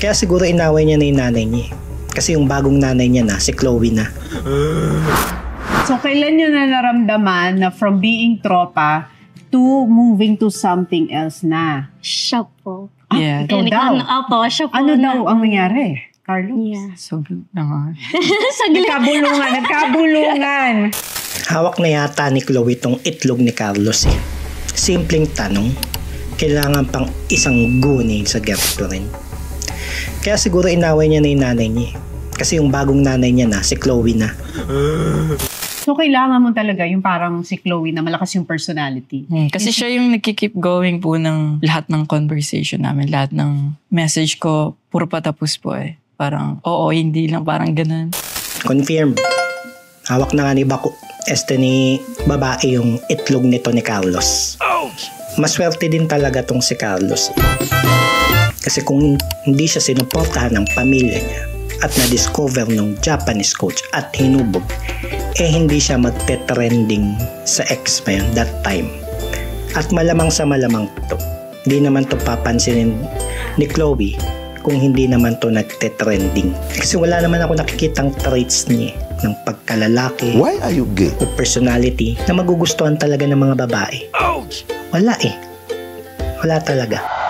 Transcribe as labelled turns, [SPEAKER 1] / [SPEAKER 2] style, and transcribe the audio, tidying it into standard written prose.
[SPEAKER 1] Kaya siguro inaway niya na yung nanay niya. Kasi yung bagong nanay niya na, si Chloe na.
[SPEAKER 2] So, kailan nyo na naramdaman na from being tropa to moving to something else na?
[SPEAKER 3] Siya po.
[SPEAKER 2] Yeah. Ikaw daw.
[SPEAKER 3] Opo, siya po.
[SPEAKER 2] Ano daw ang nangyari, Carlos?
[SPEAKER 3] Yeah.
[SPEAKER 4] Saglit na nga.
[SPEAKER 2] Nagkabulungan.
[SPEAKER 1] Hawak na yata ni Chloe tong itlog ni Carlos eh. Simpleng tanong, kailangan pang isang guni sa girlfriend. Kaya siguro inaway niya na yung nanay niya. Kasi yung bagong nanay niya na, si Chloe na.
[SPEAKER 2] So, kailangan mo talaga yung parang si Chloe na malakas yung personality.
[SPEAKER 4] Kasi siya yung nagki-keep going po ng lahat ng conversation namin. Lahat ng message ko, puro patapos po eh. Parang, oo, hindi lang, parang ganun.
[SPEAKER 1] Confirm. Hawak na nga ni ni babae yung itlog nito ni Carlos. Maswerte din talaga tong si Carlos. Kasi kung hindi siya sinuportahan ng pamilya niya at na-discover ng Japanese coach at hinubog, hindi siya magte-trending sa ex pa yun that time. At malamang sa malamang to, hindi naman to papansinin ni Chloe kung hindi naman to nagte-trending. Kasi wala naman ako nakikitang traits niya ng pagkalalaki.
[SPEAKER 5] Why are you gay?
[SPEAKER 1] O personality na magugustuhan talaga ng mga babae. Wala eh. Wala talaga.